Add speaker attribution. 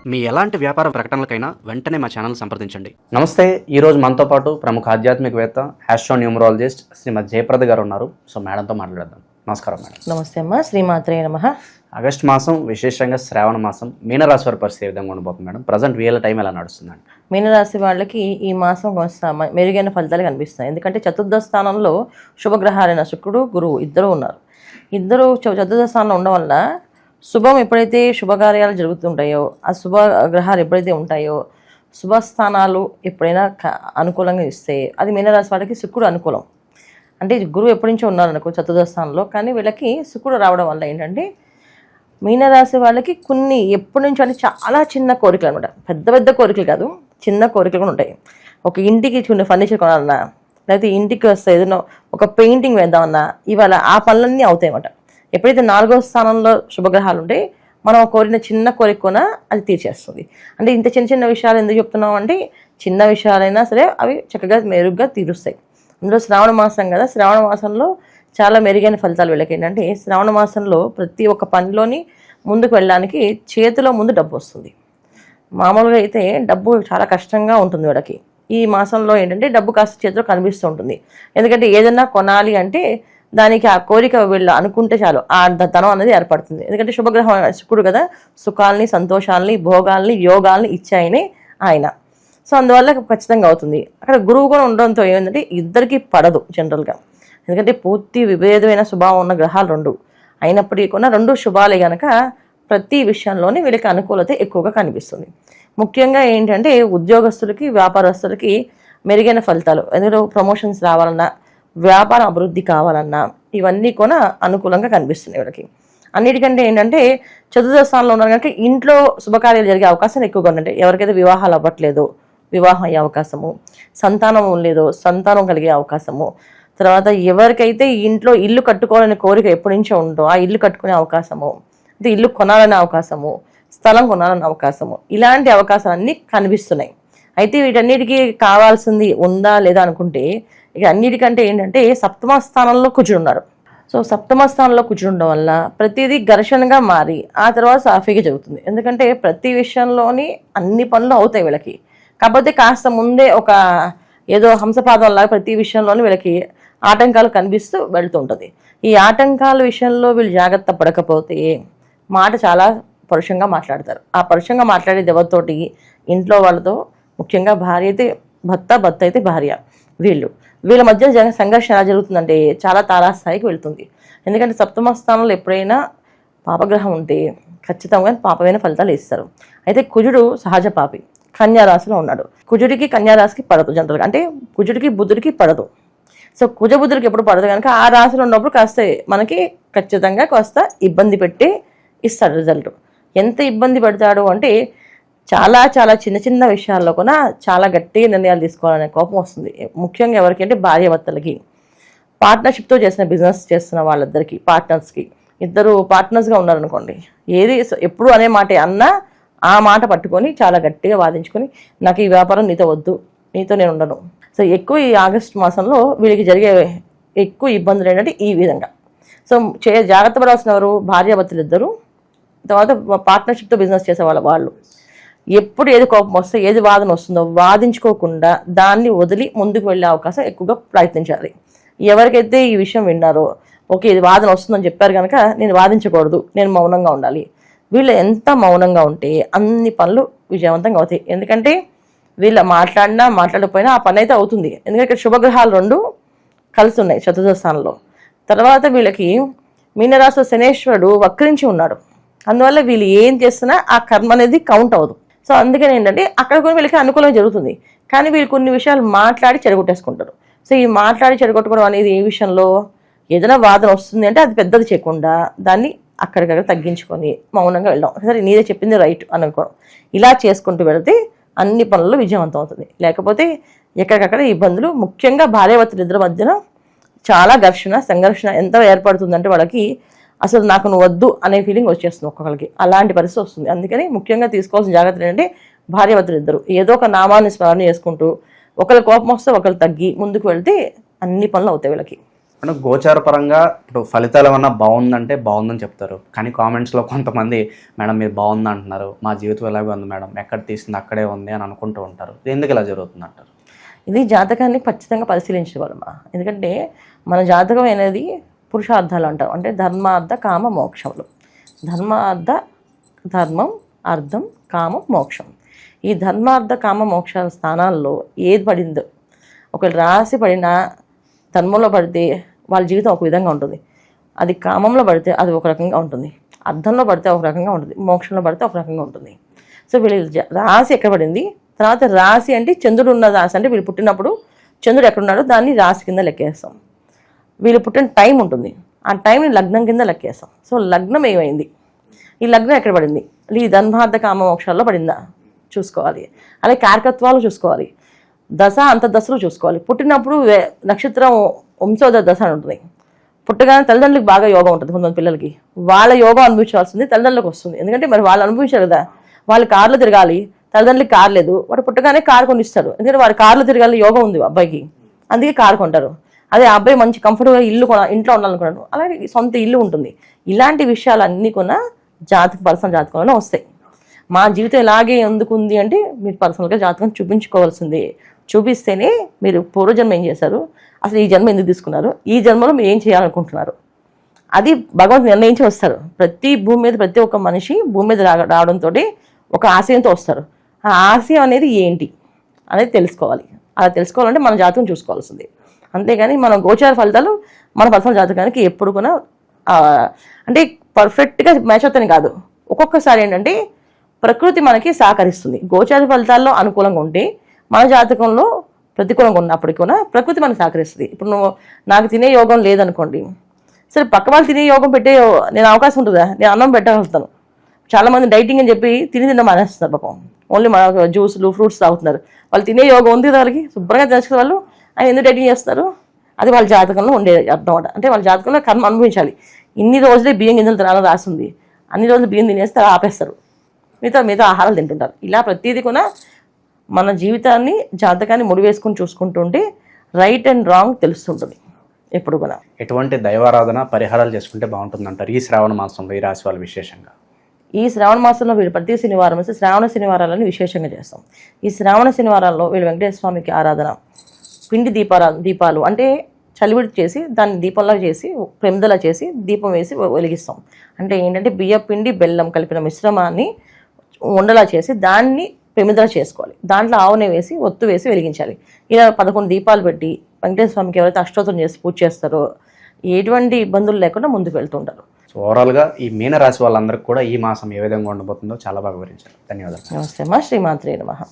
Speaker 1: మీ ఎలాంటి వ్యాపార ప్రకటనలకైనా వెంటనే మా ఛానల్ సంప్రదించండి.
Speaker 2: నమస్తే. ఈరోజు మనతో పాటు ప్రముఖ ఆధ్యాత్మికవేత్త ఆస్ట్రోన్యూమరాలజిస్ట్ శ్రీమతి జయప్రద గారు ఉన్నారు. సో మేడంతో మాట్లాడదాం. నమస్కారం మేడం.
Speaker 3: నమస్తే అమ్మా. శ్రీమాత్రే నమః.
Speaker 2: ఆగస్టు మాసం, విశేషంగా శ్రావణ మాసం, మీనరాశి వారి పరిస్థితి ఏ విధంగా ఉండబోతుంది మేడం? ప్రజెంట్ వీళ్ళ టైం ఎలా నడుస్తుందండి?
Speaker 3: మీనరాశి వాళ్ళకి ఈ మాసం కొంచెం మెరుగైన ఫలితాలు కనిపిస్తాయి. ఎందుకంటే చతుర్థ స్థానంలో శుభగ్రహాలైన శుక్రుడు, గురువు ఇద్దరు ఉన్నారు. ఇద్దరు చతుర్థ స్థానంలో ఉండడం వల్ల శుభం ఎప్పుడైతే శుభకార్యాలు జరుగుతుంటాయో, ఆ శుభ గ్రహాలు ఎప్పుడైతే ఉంటాయో, శుభస్థానాలు ఎప్పుడైనా అనుకూలంగా ఇస్తే అది మీనరాశి వాళ్ళకి శుక్రుడు అనుకూలం. అంటే గురువు ఎప్పటి నుంచో ఉన్నారనుకో చతుర్థ స్థానంలో, కానీ వీళ్ళకి శుక్రుడు రావడం వల్ల ఏంటంటే మీనరాశి వాళ్ళకి కొన్ని ఎప్పటి నుంచో అంటే చాలా చిన్న కోరికలు అనమాట. పెద్ద పెద్ద కోరికలు కాదు, చిన్న కోరికలు కూడా ఉంటాయి. ఒక ఇంటికి చిన్న ఫర్నిచర్ కొనాలన్నా, లేకపోతే ఇంటికి వస్తే ఏదైనా ఒక పెయింటింగ్ వేద్దామన్నా, ఇవాళ ఆ పనులన్నీ అవుతాయి అన్నమాట. ఎప్పుడైతే 4వ స్థానంలో శుభగ్రహాలు ఉంటాయి, మనం కోరిన చిన్న కోరిక కూడా అది తీర్చేస్తుంది. అంటే ఇంత చిన్న చిన్న విషయాలు ఎందుకు చెప్తున్నాం అంటే, చిన్న విషయాలైనా సరే అవి చక్కగా మెరుగ్గా తీరుస్తాయి. అందులో శ్రావణ మాసం కదా, శ్రావణ మాసంలో చాలా మెరుగైన ఫలితాలు వీళ్ళకి ఏంటంటే, శ్రావణ మాసంలో ప్రతి ఒక్క పనిలోని ముందుకు వెళ్ళడానికి చేతిలో ముందు డబ్బు వస్తుంది. మామూలుగా అయితే డబ్బు చాలా కష్టంగా ఉంటుంది వీళ్ళకి. ఈ మాసంలో ఏంటంటే డబ్బు కాస్త చేతిలో కనిపిస్తూ ఉంటుంది. ఎందుకంటే ఏదైనా కొనాలి అంటే దానికి ఆ కోరిక వీళ్ళు అనుకుంటే చాలు, ఆ ధనం అనేది ఏర్పడుతుంది. ఎందుకంటే శుభగ్రహం శుక్రుడు కదా, సుఖాలని, సంతోషాలని, భోగాల్ని, యోగాల్ని ఇచ్చాయని ఆయన. సో అందువల్ల ఖచ్చితంగా అవుతుంది. అక్కడ గురువు కూడా ఉండడంతో ఏమిటంటే ఇద్దరికి పడదు జనరల్గా. ఎందుకంటే పూర్తి విభేదమైన స్వభావం ఉన్న గ్రహాలు రెండు అయినప్పటికీ కూడా రెండు శుభాలే కనుక ప్రతి విషయంలోనే వీళ్ళకి అనుకూలత ఎక్కువగా కనిపిస్తుంది. ముఖ్యంగా ఏంటంటే ఉద్యోగస్తులకి, వ్యాపారస్తులకి మెరుగైన ఫలితాలు, ఎందుకంటే ప్రమోషన్స్ రావాలన్నా, వ్యాపార అభివృద్ధి కావాలన్నా ఇవన్నీ కూడా అనుకూలంగా కనిపిస్తున్నాయి వీళ్ళకి. అన్నిటికంటే ఏంటంటే చతుర్థ స్థానంలో ఉన్నారు కనుక ఇంట్లో శుభకార్యాలు జరిగే అవకాశాలు ఎక్కువగా ఉంటాయి. ఎవరికైతే వివాహాలు అవ్వట్లేదో వివాహం అయ్యే అవకాశము, సంతానం లేదో సంతానం కలిగే అవకాశము, తర్వాత ఎవరికైతే ఇంట్లో ఇల్లు కట్టుకోవాలనే కోరిక ఎప్పటి నుంచో ఉందో ఆ ఇల్లు కట్టుకునే అవకాశము, అంటే ఇల్లు కొనాలనే అవకాశము, స్థలం కొనాలనే అవకాశము, ఇలాంటి అవకాశాలన్నీ కనిపిస్తున్నాయి. అయితే వీటన్నిటికీ కావాల్సింది ఉందా లేదా అనుకుంటే, ఇక అన్నిటికంటే ఏంటంటే సప్తమ స్థానంలో కూర్చున్నారు. సో సప్తమ స్థానంలో కూర్చుండడం వల్ల ప్రతిదీ ఘర్షణగా మారి ఆ తర్వాత సాఫీగా జరుగుతుంది. ఎందుకంటే ప్రతి విషయంలోని అన్ని పనులు అవుతాయి వీళ్ళకి. కాకపోతే కాస్త ముందే ఒక ఏదో హంసపాదంలాగా ప్రతి విషయంలోని వీళ్ళకి ఆటంకాలు కనిపిస్తూ వెళ్తూ ఉంటుంది. ఈ ఆటంకాల విషయంలో వీళ్ళు జాగ్రత్త పడకపోతే మాట చాలా పరుషంగా మాట్లాడతారు. ఆ పరుషంగా మాట్లాడేది ఎవరితోటి? ఇంట్లో వాళ్ళతో. ముఖ్యంగా భార్య అయితే భర్త, భర్త అయితే భార్య. వీళ్ళ మధ్య సంఘర్షణ ఎలా జరుగుతుందంటే చాలా తారాస్థాయికి వెళ్తుంది. ఎందుకంటే సప్తమ స్థానంలో ఎప్పుడైనా పాపగ్రహం ఉంటే ఖచ్చితంగా పాపమైన ఫలితాలు ఇస్తారు. అయితే కుజుడు సహజ పాపి, కన్యారాశిలో ఉన్నాడు. కుజుడికి కన్యారాశికి పడదు జనరల్గా, అంటే కుజుడికి బుధుడికి పడదు. సో కుజ బుధుడికి ఎప్పుడు పడదు కనుక ఆ రాశిలో ఉన్నప్పుడు కాస్త మనకి ఖచ్చితంగా కాస్త ఇబ్బంది పెట్టి ఇస్తాడు రిజల్ట్. ఎంత ఇబ్బంది పెడతాడు అంటే చాలా చాలా చిన్న చిన్న విషయాల్లో కూడా చాలా గట్టిగా నిర్ణయాలు తీసుకోవాలనే కోపం వస్తుంది. ముఖ్యంగా ఎవరికి అంటే భార్యాభర్తలకి, పార్ట్నర్షిప్తో చేసిన బిజినెస్ చేస్తున్న వాళ్ళిద్దరికి, పార్ట్నర్స్కి, ఇద్దరు పార్ట్నర్స్గా ఉన్నారనుకోండి, ఏది ఎప్పుడు అనే మాట అన్నా ఆ మాట పట్టుకొని చాలా గట్టిగా వాదించుకొని నాకు ఈ వ్యాపారం నీతో వద్దు, నీతో నేను ఉండను. సో ఎక్కువ ఈ ఆగస్టు మాసంలో వీళ్ళకి జరిగే ఎక్కువ ఇబ్బందులు ఏంటంటే ఈ విధంగా. సో జాగ్రత్త పడాల్సిన ఎవరు? భార్యాభర్తలు ఇద్దరు. తర్వాత పార్ట్నర్షిప్తో బిజినెస్ చేసే వాళ్ళు ఎప్పుడు ఏది కోపం వస్తే, ఏది వాదన వస్తుందో వాదించుకోకుండా దాన్ని వదిలి ముందుకు వెళ్ళే అవకాశం ఎక్కువగా ప్రయత్నించాలి. ఎవరికైతే ఈ విషయం విన్నారో, ఓకే ఇది వాదన వస్తుందని చెప్పారు కనుక నేను వాదించకూడదు, నేను మౌనంగా ఉండాలి. వీళ్ళు ఎంత మౌనంగా ఉంటే అన్ని పనులు విజయవంతంగా అవుతాయి. ఎందుకంటే వీళ్ళు మాట్లాడినా మాట్లాడకపోయినా ఆ పని అయితే అవుతుంది. ఎందుకంటే ఇక్కడ శుభగ్రహాలు రెండు కలిసి ఉన్నాయి చతుర్థ స్థానంలో. తర్వాత వీళ్ళకి మీనరాశి శనేశ్వరుడు వక్రించి ఉన్నాడు. అందువల్ల వీళ్ళు ఏం చేస్తున్నా ఆ కర్మ అనేది కౌంట్ అవ్వదు. సో అందుకని ఏంటంటే అక్కడ కూడా వీళ్ళకి అనుకూలంగా జరుగుతుంది. కానీ వీళ్ళు కొన్ని విషయాలు మాట్లాడి చెడగొట్టేసుకుంటారు. సో ఈ మాట్లాడి చెడగొట్టుకోవడం అనేది ఏ విషయంలో, ఏదైనా వాదన వస్తుంది అంటే అది పెద్దది చేయకుండా దాన్ని అక్కడికక్కడ తగ్గించుకొని మౌనంగా వెళ్ళడం, సరే నీదే చెప్పింది రైట్ అని అనుకోవడం, ఇలా చేసుకుంటూ వెళితే అన్ని పనుల్లో విజయవంతం అవుతుంది. లేకపోతే ఎక్కడికక్కడ ఇబ్బందులు, ముఖ్యంగా భార్యాభర్తలు ఇద్దరి మధ్యన చాలా సంఘర్షణ ఎంత ఏర్పడుతుందంటే వాళ్ళకి అసలు నాకు నువ్వు వద్దు అనే ఫీలింగ్ వచ్చేస్తుంది ఒక్కొక్కరికి. అలాంటి పరిస్థితి వస్తుంది. అందుకని ముఖ్యంగా తీసుకోవాల్సిన జాగ్రత్తలు ఏంటంటే భార్యాభర్తలు ఇద్దరు ఏదో ఒక నామాన్ని స్మరణ చేసుకుంటూ ఒకరి కోపం వస్తే ఒకరు తగ్గి ముందుకు వెళ్తే అన్ని పనులు అవుతాయి వీళ్ళకి.
Speaker 2: అంటే గోచార పరంగా ఇప్పుడు ఫలితాలు ఏమన్నా బాగుందంటే బాగుందని చెప్తారు, కానీ కామెంట్స్లో కొంతమంది మేడం మీరు బాగుంది అంటున్నారు, మా జీవితం ఎలాగే ఉంది మేడం, ఎక్కడ తీసింది అక్కడే ఉంది అని అనుకుంటూ ఉంటారు. ఇది ఎందుకు ఇలా జరుగుతుంది అంటారు?
Speaker 3: ఇది జాతకాన్ని ఖచ్చితంగా పరిశీలించగలమా. ఎందుకంటే మన జాతకం అనేది పురుషార్థాలు అంటారు, అంటే ధర్మార్థ కామ మోక్షములు. ధర్మం అర్థం కామం మోక్షం. ఈ ధర్మార్థ కామ మోక్ష స్థానాల్లో ఏది పడిందో, ఒకవేళ రాశి పడినా ధర్మంలో పడితే వాళ్ళ జీవితం ఒక విధంగా ఉంటుంది, అది కామంలో పడితే అది ఒక రకంగా ఉంటుంది, అర్థంలో పడితే ఒక రకంగా ఉంటుంది, మోక్షంలో పడితే ఒక రకంగా ఉంటుంది. సో వీళ్ళు రాశి ఎక్కడ పడింది, తర్వాత రాశి అంటే చంద్రుడు ఉన్న రాశి, అంటే వీళ్ళు పుట్టినప్పుడు చంద్రుడు ఎక్కడున్నాడో దాన్ని రాశి కింద లెక్కేస్తాం. వీళ్ళు పుట్టిన టైం ఉంటుంది, ఆ టైంని లగ్నం కింద లెక్కేస్తాం. సో లగ్నం ఏమైంది, ఈ లగ్నం ఎక్కడ పడింది, ఈ ధర్మార్థ కామ మోక్షాల్లో పడిందా చూసుకోవాలి. అలాగే కారకత్వాలు చూసుకోవాలి, దశ అంతర్దశలు చూసుకోవాలి. పుట్టినప్పుడు నక్షత్రం వంశోదయ దశ అని ఉంటుంది. పుట్టగానే తల్లిదండ్రులకు బాగా యోగం ఉంటుంది, కొంతమంది పిల్లలకి వాళ్ళ యోగం అనుభవించాల్సింది తల్లిదండ్రులకు వస్తుంది. ఎందుకంటే మరి వాళ్ళు అనుభవించారు కదా, వాళ్ళు కార్లో తిరగాలి, తల్లిదండ్రులకి కారు లేదు, వాడు పుట్టగానే కారు కొనిస్తాడు, ఎందుకంటే వాడు కార్లో తిరగాలి యోగం ఉంది అబ్బాయికి, అందుకే కారు కొంటారు. అదే ఆ అబ్బాయి మంచి కంఫర్ట్గా ఇంట్లో ఉండాలనుకున్నాడు, అలాగే సొంత ఇల్లు ఉంటుంది. ఇలాంటి విషయాలన్నీ కూడా పర్సనల్ జాతకంలోనే వస్తాయి. మా జీవితం ఇలాగే ఎందుకు ఉంది అంటే మీరు పర్సనల్గా జాతకం చూపించుకోవాల్సిందే. చూపిస్తేనే మీరు పూర్వజన్మ ఏం చేశారు, అసలు ఈ జన్మ ఎందుకు తీసుకున్నారు, ఈ జన్మలో మీరు ఏం చేయాలనుకుంటున్నారు, అది భగవంతుడు నిర్ణయించి వస్తారు. ప్రతి ఒక్క మనిషి భూమి మీద రావడంతో ఒక ఆశయంతో వస్తారు. ఆ ఆశయం అనేది ఏంటి అనేది తెలుసుకోవాలి. అలా తెలుసుకోవాలంటే మన జాతకం చూసుకోవాల్సింది. అంతేగాని మన గోచార ఫలితాలు మన పర్సనల్ జాతకానికి ఎప్పుడు కూడా అంటే పర్ఫెక్ట్గా మ్యాచ్ అవుతాయని కాదు. ఒక్కొక్కసారి ఏంటంటే ప్రకృతి మనకి సహకరిస్తుంది. గోచార ఫలితాల్లో అనుకూలంగా ఉంటే మన జాతకంలో ప్రతికూలంగా ఉన్నప్పటికీ కూడా ప్రకృతి మనకు సహకరిస్తుంది. ఇప్పుడు నాకు తినే యోగం లేదనుకోండి, సరే పక్క వాళ్ళు తినే యోగం పెట్టే నేను అవకాశం ఉంటుందా, నేను అన్నం పెట్టగలుగుతాను. చాలామంది డైటింగ్ అని చెప్పి తిన్న మానేస్తున్నారు పాపం, ఓన్లీ మన జ్యూసులు ఫ్రూట్స్ తాగుతున్నారు. వాళ్ళు తినే యోగం ఉంది వాళ్ళకి, శుభ్రంగా తెలుసుకునే వాళ్ళు ఆయన ఎందుకు డైటింగ్ చేస్తారు, అది వాళ్ళ జాతకంలో ఉండే అర్థం అన్నమాట. అంటే వాళ్ళ జాతకంలో కర్మ అనుభవించాలి. ఇన్ని రోజులే బియ్యం గింజలు తినాలని రాస్తుంది, అన్ని రోజులు బియ్యం తినేస్తే ఆపేస్తారు, మిగతా ఆహారాలు తింటుంటారు. ఇలా ప్రతిదీ కూడా మన జీవితాన్ని జాతకాన్ని ముడివేసుకుని చూసుకుంటుంటే రైట్ అండ్ రాంగ్ తెలుస్తుంటుంది ఎప్పుడు కూడా.
Speaker 2: ఎటువంటి దైవారాధన పరిహారాలు చేసుకుంటే బాగుంటుంది అంటారు ఈ శ్రావణ మాసంలో, ఈ రాశి వాళ్ళు విశేషంగా?
Speaker 3: ఈ శ్రావణ మాసంలో వీళ్ళు ప్రతి శనివారం వస్తే శ్రావణ శనివారాలని విశేషంగా చేస్తాం. ఈ శ్రావణ శనివారాల్లో వీళ్ళు వెంకటేశ్వర స్వామికి ఆరాధన, పిండి దీపాలు అంటే చలివిడి చేసి దాన్ని దీపంలా చేసి ప్రమిదలా చేసి దీపం వేసి వెలిగిస్తాం. అంటే ఏంటంటే బియ్య పిండి బెల్లం కలిపిన మిశ్రమాన్ని ఉండలా చేసి దాన్ని ప్రమిదలా చేసుకోవాలి. దాంట్లో ఆవునే వేసి ఒత్తు వేసి వెలిగించాలి. ఇలా 11 దీపాలు పెట్టి వెంకటేశ్వర స్వామికి ఎవరైతే అష్టోత్తరం చేసి పూజ చేస్తారో ఎటువంటి ఇబ్బందులు లేకుండా ముందుకు వెళ్తుంటారు.
Speaker 2: సో ఓవరాల్గా ఈ మీన రాశి వాళ్ళందరికీ కూడా ఈ మాసం ఏ విధంగా ఉండబోతుందో చాలా బాగా వివరించారు. ధన్యవాదాలు.
Speaker 3: నమస్తే అమ్మా. శ్రీమాత్రే నమః.